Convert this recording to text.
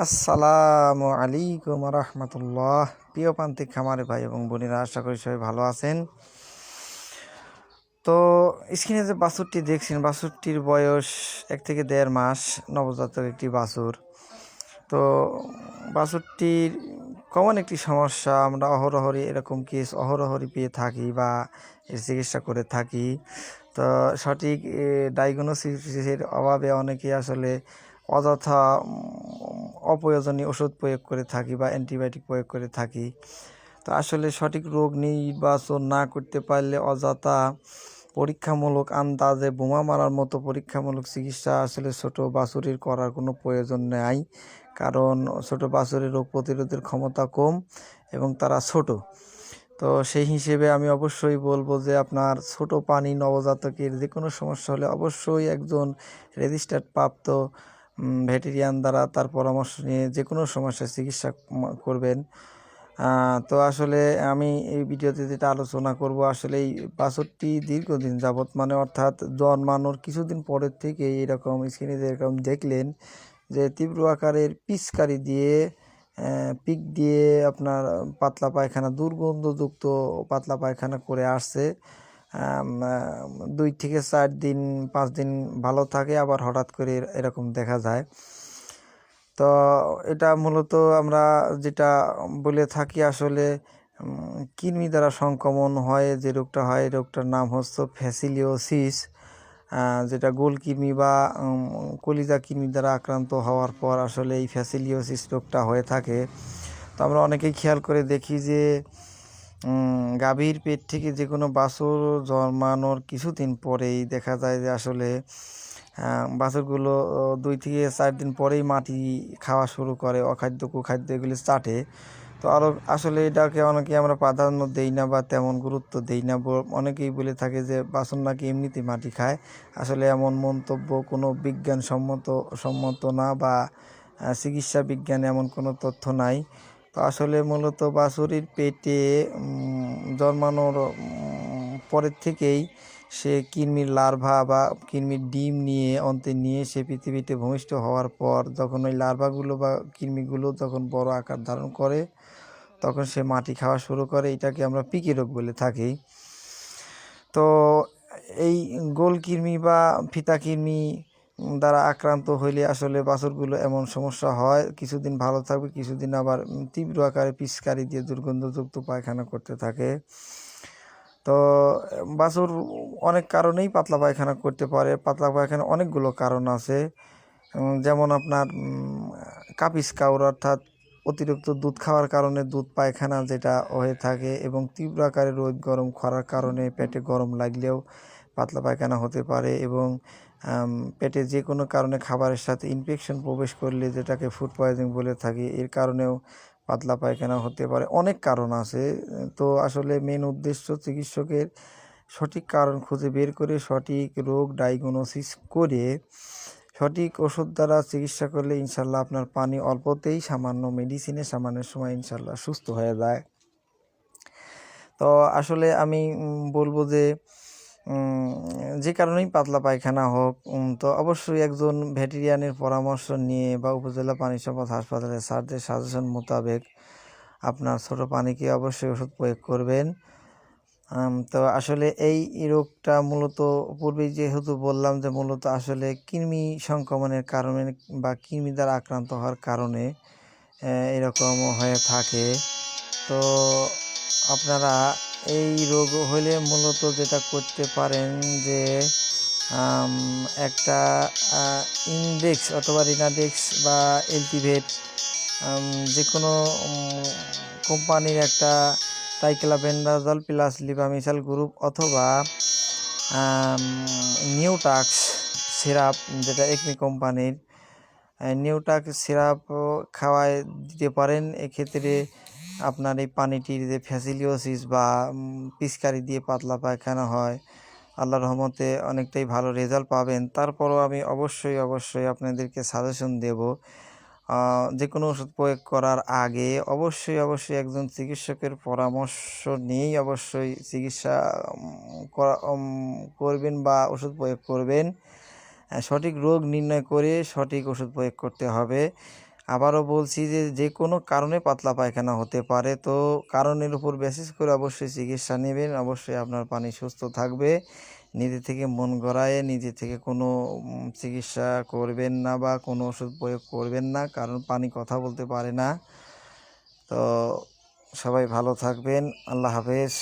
আসসালামু আলাইকুম রহমতুল্লাহ। প্রিয় প্রান্তিক খামারে ভাই এবং বোনেরা, আশা করি সবাই ভালো আছেন। তো স্ক্রিনে যে বাছুরটি দেখছেন, বাছুরটির বয়স 1 থেকে 1.5 মাস, নবজাতক একটি বাছুর। তো বাছুরটির কমন একটি সমস্যা আমরা এরকম কেস অহরহরই পেয়ে থাকি বা এর চিকিৎসা করে থাকি। তো সঠিক ডায়াগনোসিসের অভাবে অনেকে আসলে অযথা অপ্রয়োজনীয় ওষুধ প্রয়োগ করে থাকি বা অ্যান্টিবায়োটিক প্রয়োগ করে থাকি। তো আসলে সঠিক রোগ নির্বাচন না করতে পারলে অযথা পরীক্ষামূলক আন্দাজে বোমা মারার মতো পরীক্ষামূলক চিকিৎসা আসলে ছোট বাছুরের করার কোনো প্রয়োজন নেই। কারণ ছোট বাছুরের রোগ প্রতিরোধের ক্ষমতা কম এবং তারা ছোট। তো সেই হিসেবে আমি অবশ্যই বলবো যে আপনার ছোট প্রাণী নবজাতকের যে কোনো সমস্যা হলে অবশ্যই একজন রেজিস্টার্ড প্রাপ্ত ভেটেরিয়ান দ্বারা তার পরামর্শ নিয়ে যে কোনো সমস্যার চিকিৎসা করবেন। তো আসলে আমি এই ভিডিওতে যেটা আলোচনা করব, আসলে এই বাছুরটি দীর্ঘদিন যাবৎ অর্থাৎ জন্মানোর কিছুদিন পরের থেকে এরকম স্ক্রিনে যেরকম দেখলেন যে তীব্র আকারের পিচকারি দিয়ে পিক দিয়ে আপনার পাতলা পায়খানা, দুর্গন্ধযুক্ত পাতলা পায়খানা করে আসছে। 2 থেকে 4 দিন 5 দিন ভালো থাকে, আবার হঠাৎ করে এরকম দেখা যায়। তো এটা মূলত আমরা যেটা বলে থাকি আসলে কৃমি দ্বারা সংক্রমণ হয়, যে রোগটা হয় এই রোগটার নাম হচ্ছে ফ্যাসিলিওসিস, যেটা গোল কৃমি বা কলিজা কৃমি দ্বারা আক্রান্ত হওয়ার পর আসলে এই ফ্যাসিলিওসিস রোগটা হয়ে থাকে। তো আমরা অনেকেই খেয়াল করে দেখি যে গাভীর পেট থেকে যে কোনো বাছুর জন্মানোর কিছুদিন পরেই দেখা যায় যে আসলে বাছুরগুলো 2 থেকে 4 দিন পরেই মাটি খাওয়া শুরু করে, অখাদ্য কুখাদ্য এগুলি চাটে। তো আরও আসলে এটাকে অনেকে আমরা প্রাধান্য দেই না বা তেমন গুরুত্ব দেই না। অনেকেই বলে থাকে যে বাছুর নাকি এমনিতেই মাটি খায়। আসলে এমন মন্তব্য কোনো সম্মত না বা চিকিৎসা বিজ্ঞানে এমন কোনো তথ্য নাই। তো আসলে মূলত বাছুরের পেটে জন্মানোর পরের থেকেই সে কৃমির লার্ভা বা কৃমির ডিম অন্তে নিয়ে সে পৃথিবীতে ভূমিষ্ঠ হওয়ার পর যখন ওই লার্ভাগুলো বা কৃমিগুলো যখন বড় আকার ধারণ করে তখন সে মাটি খাওয়া শুরু করে। এটাকে আমরা পিকি রোগ বলে থাকি। তো এই গোল কৃমি বা ফিতা কৃমি দ্বারা আক্রান্ত হইলে আসলে বাছুরগুলো এমন সমস্যা হয়, কিছুদিন ভালো থাকবে, কিছুদিন আবার তীব্র আকারে পিচকারি দিয়ে দুর্গন্ধযুক্ত পায়খানা করতে থাকে। তো বাছুর অনেক কারণেই পাতলা পায়খানা করতে পারে। পাতলা পায়খানা অনেকগুলো কারণ আছে, যেমন আপনার কাপিস কাউর অর্থাৎ অতিরিক্ত দুধ খাওয়ার কারণে দুধ পায়খানা যেটা হয়ে থাকে, এবং তীব্র আকারে রোদ গরম খরার কারণে পেটে গরম লাগলেও পাতলা পায়খানা হতে পারে, এবং পেটে যে কোনো কারণে খাবারের সাথে ইনফেকশন প্রবেশ করলে যেটাকে ফুড পয়জনিং বলে থাকি, এর কারণেও পাতলা পায়খানা হতে পারে। অনেক কারণ আছে। তো আসলে মেন উদ্দেশ্য চিকিৎসকের সঠিক কারণ খুঁজে বের করে সঠিক রোগ ডায়াগনোসিস করে সঠিক ওষুধ দ্বারা চিকিৎসা করলে ইনশাল্লাহ আপনার পানি অল্পতেই সামান্য মেডিসিনে সামান্য সময় ইনশাল্লাহ সুস্থ হয়ে যায়। তো আসলে আমি বলবো যে যে কারণেই পাতলা পায়খানা হোক, তো অবশ্যই একজন ভেটেরিয়ানের পরামর্শ নিয়ে বা উপজেলা পানি সম্পদ হাসপাতালের স্যারদের সাজেশন মোতাবেক আপনার ছোটো পানিকে অবশ্যই ওষুধ প্রয়োগ করবেন। তো আসলে এই রোগটা মূলত পূর্বেই যেহেতু বললাম যে মূলত আসলে কৃমি সংক্রমণের কারণে বা কৃমি দ্বারা আক্রান্ত হওয়ার কারণে এরকম হয়ে থাকে। তো আপনারা এই রোগ হলে মূলত যেটা করতে পারেন যে একটা ইনডেক্স অথবা রিনাডেক্স বা এলটিভেট যে কোনো কোম্পানির একটা টাইক্লোবেন্ডাজল প্লাস লিভামিসাল গ্রুপ অথবা নিউটাক্স সিরাপ, যেটা একমি কোম্পানির নিউটাক্স সিরাপ খাওয়ায় দিতে পারেন। এক্ষেত্রে আপনার এই পানিটির যে ফ্যাসিলিওসিস বা পিচকারি দিয়ে পাতলা পায়খানা হয়, আল্লাহর রহমতে অনেকটাই ভালো রেজাল্ট পাবেন। তারপরও আমি অবশ্যই আপনাদেরকে সাজেশন দেব, যে কোনো ওষুধ প্রয়োগ করার আগে অবশ্যই একজন চিকিৎসকের পরামর্শ নিয়েই অবশ্যই চিকিৎসা করবেন বা ওষুধ প্রয়োগ করবেন। সঠিক রোগ নির্ণয় করে সঠিক ওষুধ প্রয়োগ করতে হবে। আবারও বলছি যে যে কোনো কারণে পাতলা পায়খানা হতে পারে, তো কারণের উপর বেসিস করে অবশ্যই চিকিৎসা নেবেন। অবশ্যই আপনার পানি সুস্থ থাকবে। নিজে থেকে মন গড়ায়ে নিজে থেকে কোনো চিকিৎসা করবেন না বা কোনো ওষুধ প্রয়োগ করবেন না, কারণ পানি কথা বলতে পারে না। তো সবাই ভালো থাকবেন। আল্লাহ হাফেজ।